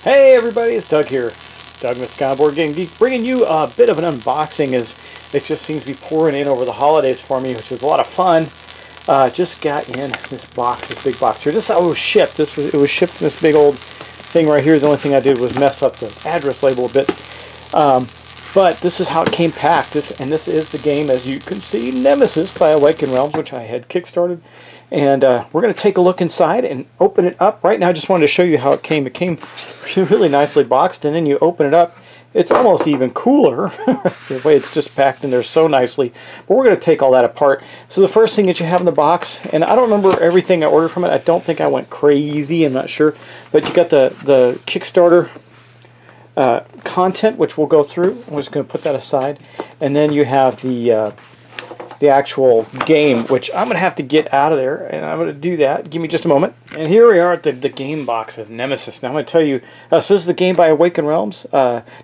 Hey everybody, it's Doug here. Doug Mr. Board Game Geek, bringing you a bit of an unboxing as it just seems to be pouring in over the holidays for me, which was a lot of fun. Just got in this box, this big box here. This was shipped. It was shipped in this big old thing right here. The only thing I did was mess up the address label a bit. But this is how it came packed. This is the game, as you can see, Nemesis by Awakened Realms, which I had kickstarted. And we're going to take a look inside and open it up. Right now, I just wanted to show you how it came. It came really nicely boxed, and then you open it up. It's almost even cooler, the way it's just packed in there so nicely. But we're going to take all that apart. So the first thing that you have in the box, and I don't remember everything I ordered from it. I don't think I went crazy. I'm not sure. But you got the Kickstarter content, which we'll go through. I'm just going to put that aside. And then you have the actual game, which I'm going to have to get out of there, and I'm going to do that. Give me just a moment. And here we are at the game box of Nemesis. Now I'm going to tell you, so this is the game by Awakened Realms,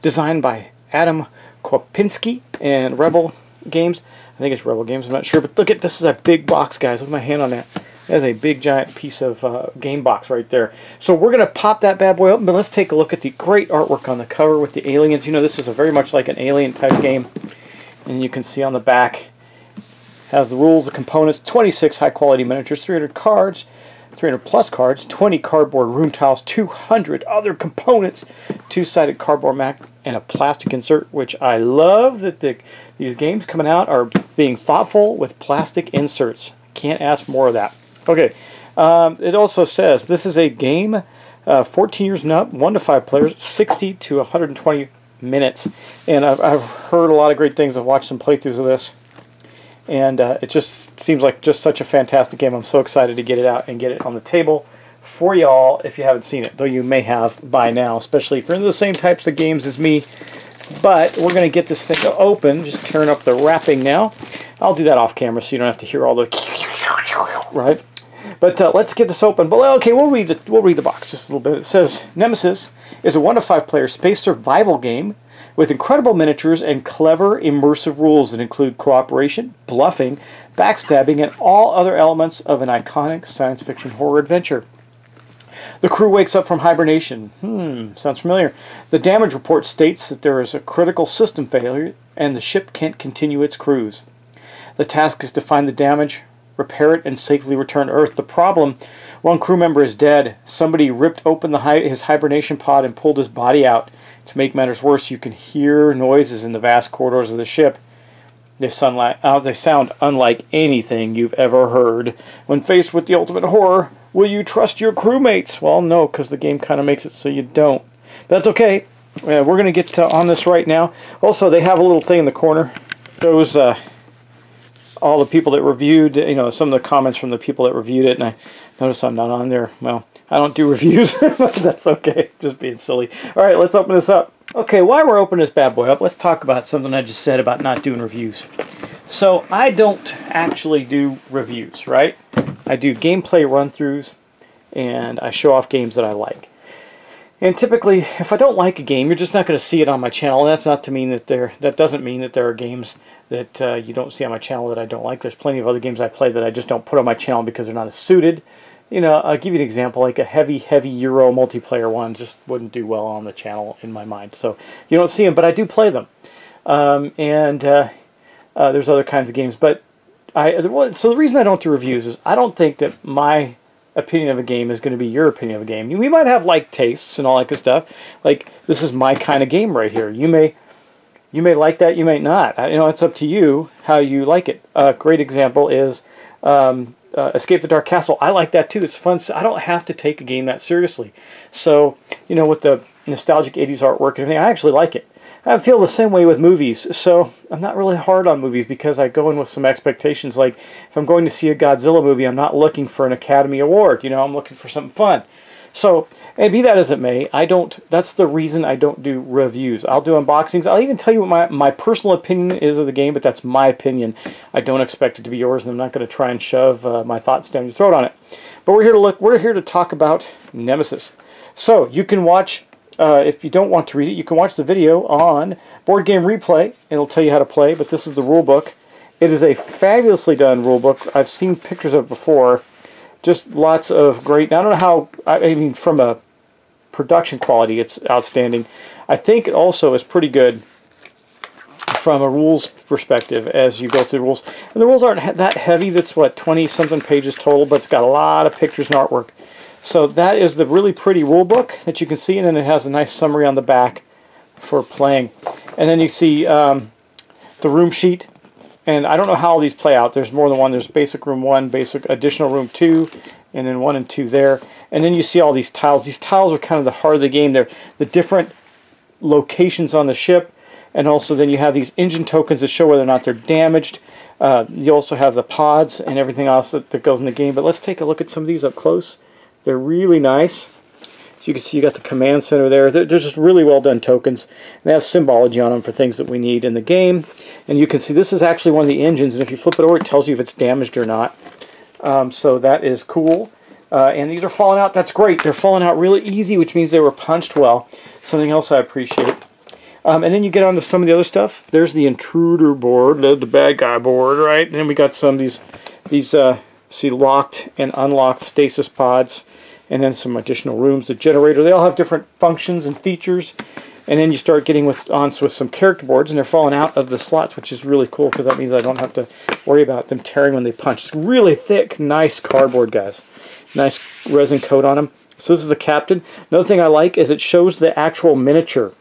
designed by Adam Kopinski and Rebel Games. I think it's Rebel Games, I'm not sure, but look at this. Is a big box, guys. Look at my hand on that. That's a big giant piece of game box right there. So we're going to pop that bad boy open, but let's take a look at the great artwork on the cover with the aliens. You know, this is a very much like an alien type game, and you can see on the back has the rules, the components, 26 high-quality miniatures, 300 cards, 300 plus cards, 20 cardboard room tiles, 200 other components, two-sided cardboard mat, and a plastic insert, which I love that these games coming out are being thoughtful with plastic inserts. Can't ask more of that. Okay, it also says this is a game 14 years and up, 1 to 5 players, 60 to 120 minutes. And I've heard a lot of great things. I've watched some playthroughs of this. And it just seems like just such a fantastic game. I'm so excited to get it out and get it on the table for y'all if you haven't seen it, though you may have by now, especially if you're into the same types of games as me. But we're going to get this thing open. Just turn up the wrapping now. I'll do that off camera so you don't have to hear all the right. But let's get this open. But okay, we'll read the box just a little bit. It says Nemesis is a 1 to 5 player space survival game with incredible miniatures and clever, immersive rules that include cooperation, bluffing, backstabbing, and all other elements of an iconic science fiction horror adventure. The crew wakes up from hibernation. Sounds familiar. The damage report states that there is a critical system failure and the ship can't continue its cruise. The task is to find the damage, repair it, and safely return to Earth. The problem: one crew member is dead. Somebody ripped open his hibernation pod and pulled his body out. To make matters worse, you can hear noises in the vast corridors of the ship. They sound unlike anything you've ever heard. When faced with the ultimate horror, will you trust your crewmates? Well, no, because the game kind of makes it so you don't. But that's okay. We're going to get on this right now. Also, they have a little thing in the corner. Shows all the people that reviewed, you know, some of the comments from the people that reviewed it, and I notice I'm not on there. Well, I don't do reviews. That's okay. Just being silly. All right, let's open this up. Okay, while we're opening this bad boy up, let's talk about something I just said about not doing reviews. So I don't actually do reviews, right? I do gameplay run-throughs, and I show off games that I like. And typically, if I don't like a game, you're just not going to see it on my channel. That's not to mean that that doesn't mean that there are games that you don't see on my channel that I don't like. There's plenty of other games I play that I just don't put on my channel because they're not as suited. You know, I'll give you an example, like a heavy Euro multiplayer one just wouldn't do well on the channel in my mind. So you don't see them, but I do play them. There's other kinds of games. But so the reason I don't do reviews is I don't think that my opinion of a game is going to be your opinion of a game. We might have like tastes and all that good stuff. Like, this is my kind of game right here. You may like that, you may not. You know, it's up to you how you like it. A great example is Escape the Dark Castle. I like that too. It's fun. I don't have to take a game that seriously. So, you know, with the nostalgic 80s artwork and everything, I actually like it. I feel the same way with movies. So I'm not really hard on movies because I go in with some expectations. Like, if I'm going to see a Godzilla movie, I'm not looking for an Academy Award. You know, I'm looking for something fun. So, and be that as it may, that's the reason I don't do reviews. I'll do unboxings. I'll even tell you what my personal opinion is of the game, but that's my opinion. I don't expect it to be yours, and I'm not going to try and shove my thoughts down your throat on it. But we're here to talk about Nemesis. So, you can watch, if you don't want to read it, you can watch the video on Board Game Replay. It'll tell you how to play, but this is the rule book. It is a fabulously done rule book. I've seen pictures of it before. Just lots of great. I don't know how. I mean, from a production quality, it's outstanding. I think it also is pretty good from a rules perspective as you go through the rules. And the rules aren't that heavy. That's what, 20-something pages total, but it's got a lot of pictures and artwork. So that is the really pretty rule book that you can see, and then it has a nice summary on the back for playing. And then you see the room sheet. And I don't know how all these play out. There's more than one. There's basic room 1, basic additional room 2, and then 1 and 2 there. And then you see all these tiles. These tiles are kind of the heart of the game. They're the different locations on the ship. And also then you have these engine tokens that show whether or not they're damaged. You also have the pods and everything else that goes in the game. But let's take a look at some of these up close. They're really nice. So you can see you got the command center there. They're just really well done tokens. They have symbology on them for things that we need in the game. And you can see this is actually one of the engines. And if you flip it over, it tells you if it's damaged or not. So that is cool. And these are falling out. That's great. They're falling out really easy, which means they were punched well. Something else I appreciate. And then you get on to some of the other stuff. There's the intruder board, the bad guy board, right? And then we got some of these see, locked and unlocked stasis pods. And then some additional rooms. The generator, they all have different functions and features. And then you start getting with some character boards, and they're falling out of the slots, which is really cool because that means I don't have to worry about them tearing when they punch. It's really thick, nice cardboard, guys. Nice resin coat on them. So this is the captain. Another thing I like is it shows the actual miniature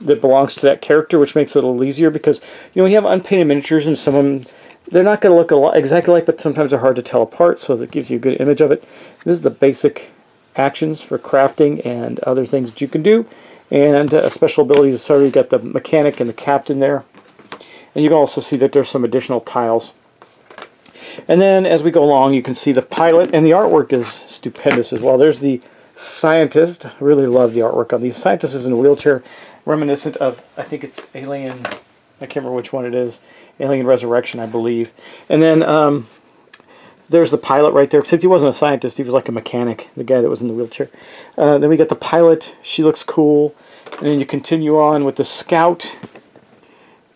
that belongs to that character, which makes it a little easier because, you know, when you have unpainted miniatures and some of them, they're not going to look exactly like, but sometimes they're hard to tell apart, so that gives you a good image of it. This is the basic actions for crafting and other things that you can do, and special abilities. So you got the mechanic and the captain there, and you can also see that there's some additional tiles. And then as we go along, you can see the pilot, and the artwork is stupendous as well. There's the scientist. I really love the artwork on these. Scientist is in a wheelchair, reminiscent of, I think it's Alien, I can't remember which one it is, Alien Resurrection, I believe. And then there's the pilot right there, except he wasn't a scientist, he was like a mechanic, the guy that was in the wheelchair. Then we got the pilot, she looks cool. And then you continue on with the scout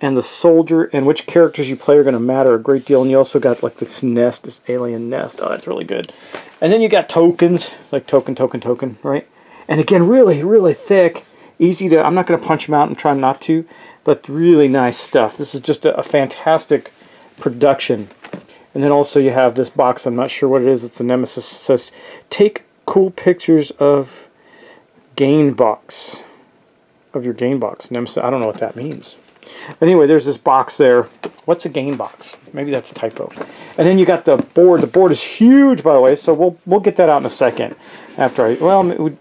and the soldier, and which characters you play are going to matter a great deal. And you also got like this nest, this alien nest. Oh, that's really good. And then you got tokens, like token, right? And again, really, really thick, easy to, I'm not going to punch them out and try not to, but really nice stuff. This is just a fantastic production. And then also you have this box, I'm not sure what it is, it's a Nemesis. It says, take cool pictures of game box, of your game box. Nemesis, I don't know what that means. Anyway, there's this box there. What's a game box? Maybe that's a typo. And then you got the board. The board is huge, by the way, so we'll get that out in a second. After I, well,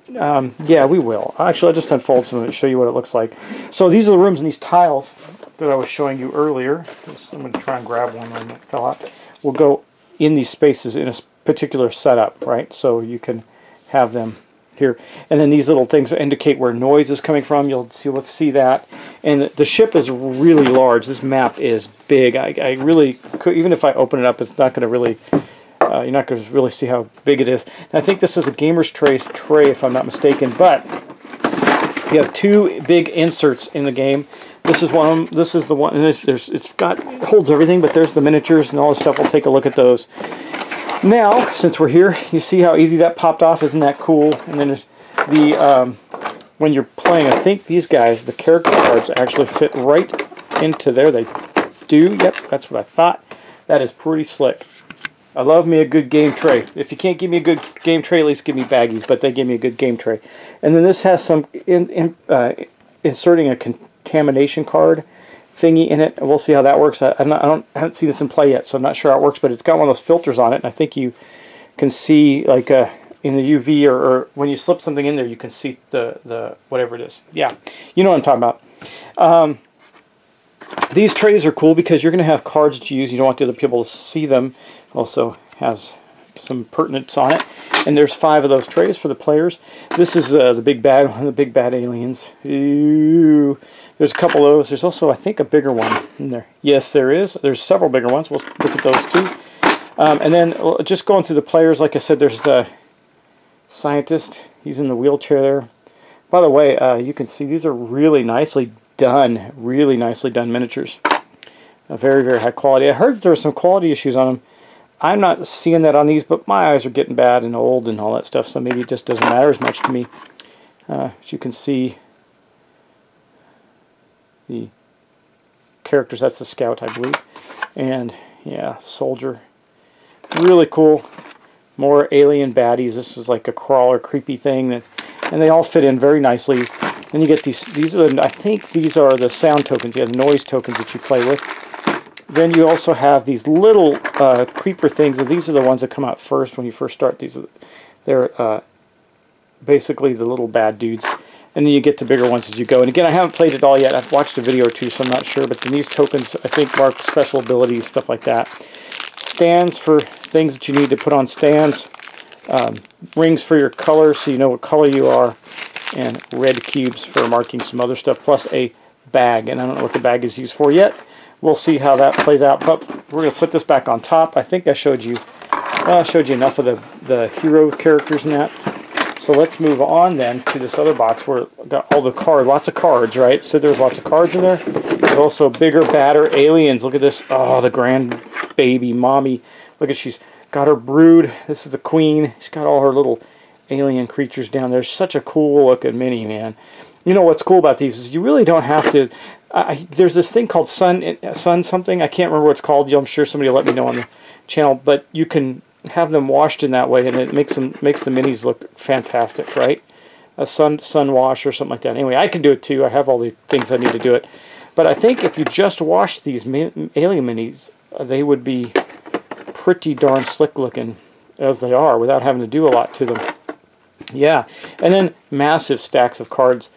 yeah, we will. Actually, I'll just unfold some of it and show you what it looks like. So these are the rooms and these tiles that I was showing you earlier. I'm going to try and grab one that fell out. Will go in these spaces in a particular setup, right? So you can have them here. And then these little things that indicate where noise is coming from. You'll see that. And the ship is really large. This map is big. I really could, even if I open it up, it's not going to really, you're not going to really see how big it is. And I think this is a gamer's tray, if I'm not mistaken. But you have two big inserts in the game. This is one of them. This is the one. And it holds everything, but there's the miniatures and all this stuff. We'll take a look at those. Now, since we're here, you see how easy that popped off? Isn't that cool? And then there's the, when you're playing, I think these guys, the character cards actually fit right into there. They do. Yep, that's what I thought. That is pretty slick. I love me a good game tray. If you can't give me a good game tray, at least give me baggies, but they give me a good game tray. And then this has some, inserting a contamination card thingy in it. We'll see how that works. I haven't seen this in play yet, so I'm not sure how it works, but it's got one of those filters on it, and I think you can see, like in the UV, or when you slip something in there, you can see the whatever it is. Yeah, you know what I'm talking about. These trays are cool because you're going to have cards that you use. You don't want the other people to see them. Also has some pertinence on it. And there's 5 of those trays for the players. This is the big bad one, the big bad aliens. Ooh. There's a couple of those. There's also, I think, a bigger one in there. Yes, there is. There's several bigger ones. We'll look at those too. And then just going through the players, like I said, there's the scientist. He's in the wheelchair there. By the way, you can see these are really nicely done miniatures. Very, very high quality. I heard that there were some quality issues on them. I'm not seeing that on these, but my eyes are getting bad and old and all that stuff, so maybe it just doesn't matter as much to me. As you can see, the characters, that's the scout, I believe. And yeah, soldier. Really cool. More alien baddies. This is like a crawler, creepy thing, and they all fit in very nicely. Then you get these are I think these are the sound tokens. You have the noise tokens that you play with. Then you also have these little creeper things, and these are the ones that come out first when you first start. They're basically the little bad dudes. And then you get to bigger ones as you go. And again, I haven't played it all yet. I've watched a video or two, so I'm not sure. But then these tokens, I think, mark special abilities, stuff like that. Stands for things that you need to put on stands. Rings for your color, so you know what color you are. And red cubes for marking some other stuff. Plus a bag. And I don't know what the bag is used for yet. We'll see how that plays out. But we're going to put this back on top. I think I showed you enough of the hero characters in that. So let's move on then to this other box where I've got all the cards, lots of cards, right? So there's lots of cards in there. There's also bigger, badder aliens. Look at this. Oh, the grand baby mommy. Look at, she's got her brood. This is the queen. She's got all her little alien creatures down there. Such a cool looking mini, man. You know what's cool about these is you really don't have to. There's this thing called sun something. I can't remember what it's called. I'm sure somebody will let me know on the channel. But you can have them washed in that way, and it makes the minis look fantastic, right? A sun wash or something like that. Anyway, I can do it too. I have all the things I need to do it. But I think if you just wash these alien minis, they would be pretty darn slick looking as they are without having to do a lot to them. Yeah, and then massive stacks of cards.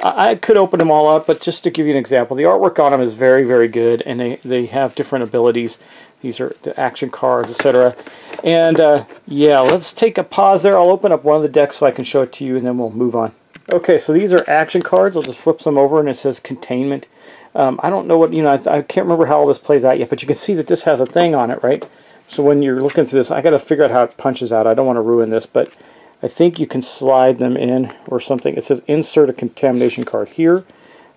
I could open them all up, but just to give you an example, the artwork on them is very, very good, and they have different abilities. These are the action cards, etc. And yeah, let's take a pause there. I'll open up one of the decks so I can show it to you, and then we'll move on. Okay, so these are action cards. I'll just flip them over, and it says containment. I don't know what, I can't remember how all this plays out yet, but you can see that this has a thing on it, right? So when you're looking through this, I got to figure out how it punches out. I don't want to ruin this, but I think you can slide them in or something. It says insert a contamination card here.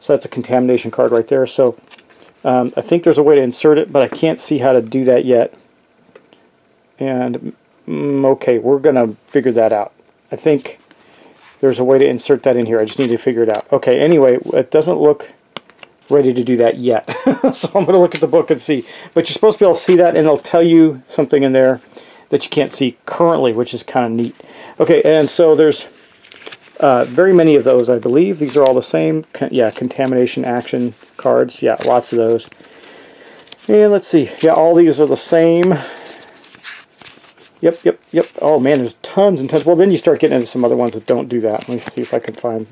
So that's a contamination card right there. So I think there's a way to insert it, but I can't see how to do that yet. And okay, we're going to figure that out. I think there's a way to insert that in here. I just need to figure it out. Okay, anyway, it doesn't look ready to do that yet. So I'm going to look at the book and see. But you're supposed to be able to see that, and it'll tell you something in there that you can't see currently, which is kind of neat. Okay, and so there's very many of those, I believe. These are all the same. Yeah, contamination action cards. Yeah, lots of those. And let's see. Yeah, all these are the same. Yep. Oh, man, there's tons and tons. Well, then you start getting into some other ones that don't do that. Let me see if I can find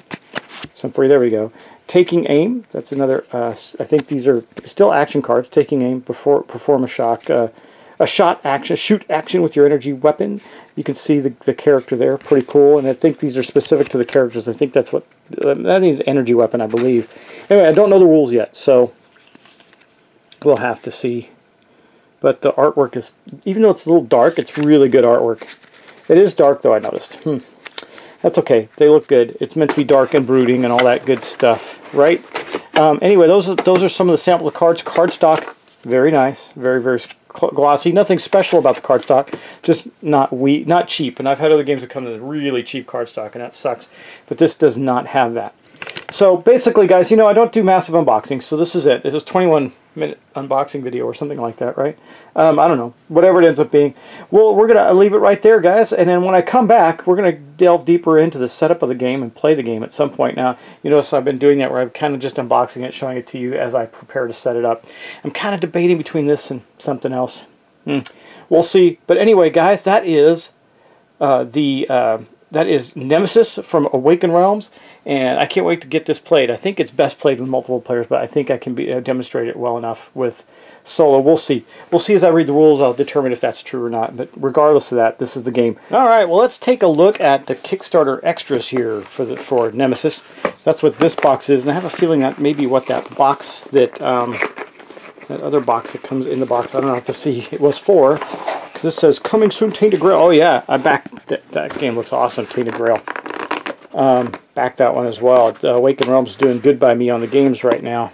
some for you. There we go. Taking aim. That's another. I think these are still action cards. Taking aim, perform a shock. A shoot action with your energy weapon. You can see the character there, pretty cool. And I think these are specific to the characters. I think that's what that is, energy weapon, I believe. Anyway, I don't know the rules yet, so we'll have to see. But the artwork is, even though it's a little dark, it's really good artwork. It is dark though, I noticed. That's okay. They look good. It's meant to be dark and brooding and all that good stuff, right? Anyway, those are some of the sample of cards. Cardstock, very nice, very, very glossy. Nothing special about the cardstock, just not cheap. And I've had other games that come with really cheap cardstock, and that sucks. But this does not have that. So basically, guys, I don't do massive unboxings, so this is it. This is a 21-minute unboxing video or something like that, right? I don't know. Whatever it ends up being. Well, we're going to leave it right there, guys. And then when I come back, we're going to delve deeper into the setup of the game and play the game at some point. Now, you notice I've been doing that where I'm kind of just unboxing it, showing it to you as I prepare to set it up. I'm kind of debating between this and something else. We'll see. But anyway, guys, that is Nemesis from Awakened Realms. And I can't wait to get this played. I think it's best played with multiple players, but I think I can demonstrate it well enough with solo. We'll see. We'll see as I read the rules. I'll determine if that's true or not. But regardless of that, this is the game. All right. Well, let's take a look at the Kickstarter extras here for Nemesis. That's what this box is, and I have a feeling that maybe what that box that other box that comes in the box. I don't know, have to see it was for, because this says coming soon, Tainted Grail. Oh yeah, I backed that game. Looks awesome, Tainted Grail. Back that one as well. Awakened Realms is doing good by me on the games right now.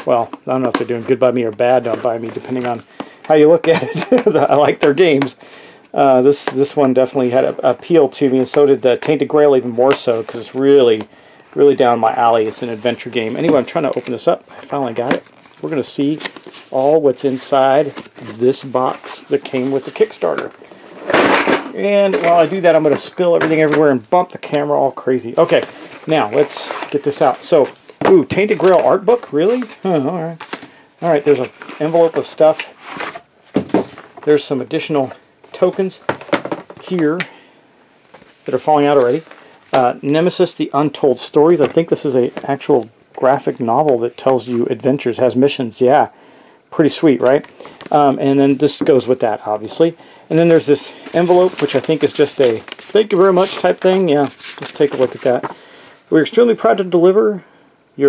Well, I don't know if they're doing good by me or bad by me, depending on how you look at it. I like their games. This one definitely had a appeal to me, and so did Tainted Grail, even more so, because it's really down my alley. It's an adventure game. Anyway, I'm trying to open this up. I finally got it. We're going to see all what's inside this box that came with the Kickstarter. And while I do that, I'm going to spill everything everywhere and bump the camera all crazy. Okay, now let's get this out. So, ooh, Tainted Grail art book? Really? Huh, all right. All right, there's an envelope of stuff. There's some additional tokens here that are falling out already. Nemesis, The Untold Stories. I think this is an actual graphic novel that tells you adventures, has missions. Yeah, pretty sweet, right? And then this goes with that, obviously. And then there's this envelope, which I think is just a thank you very much type thing. Yeah, just take a look at that. We're extremely proud to deliver to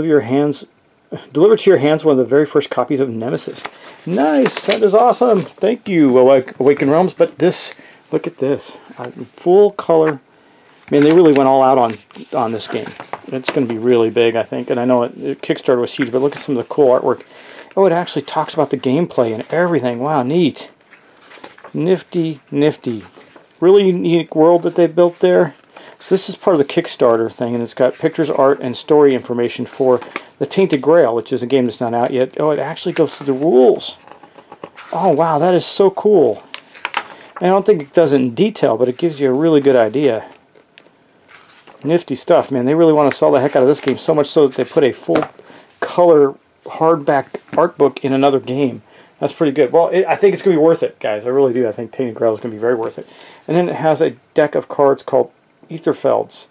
your hands one of the very first copies of Nemesis. Nice, that is awesome. Thank you, Awakened Realms. But this, look at this, full color. Man, they really went all out on this game. It's going to be really big, I think. And I know Kickstarter was huge, but look at some of the cool artwork. Oh, it actually talks about the gameplay and everything. Wow, neat. Nifty, nifty. Really unique world that they built there. So this is part of the Kickstarter thing, and it's got pictures, art, and story information for the Tainted Grail, which is a game that's not out yet. Oh, it actually goes through the rules. Oh, wow, that is so cool. I don't think it does it in detail, but it gives you a really good idea. Nifty stuff, man. They really want to sell the heck out of this game, so much so that they put a full color hardback art book in another game. That's pretty good. Well, I think it's going to be worth it, guys. I really do. I think Tainted Grail is going to be very worth it. And then it has a deck of cards called Aetherfelds.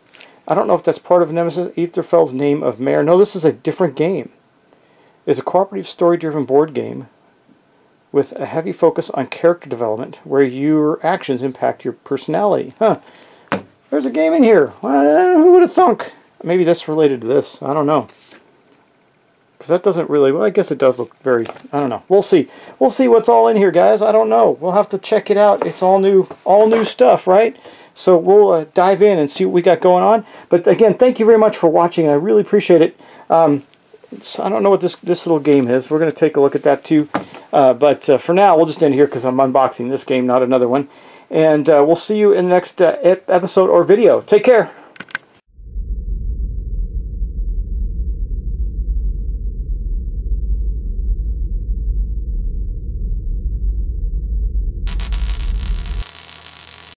I don't know if that's part of Nemesis. Aetherfelds, Name of Mare. No, this is a different game. It's a cooperative story-driven board game with a heavy focus on character development where your actions impact your personality. Huh. There's a game in here. Well, who would have thunk? Maybe that's related to this. I don't know. Because that doesn't really... Well, I guess it does look very... I don't know. We'll see. We'll see what's all in here, guys. I don't know. We'll have to check it out. It's all new stuff, right? So we'll dive in and see what we got going on. But again, thank you very much for watching. I really appreciate it. I don't know what this little game is. We're going to take a look at that too. But for now, we'll just end here because I'm unboxing this game, not another one. And we'll see you in the next episode or video. Take care.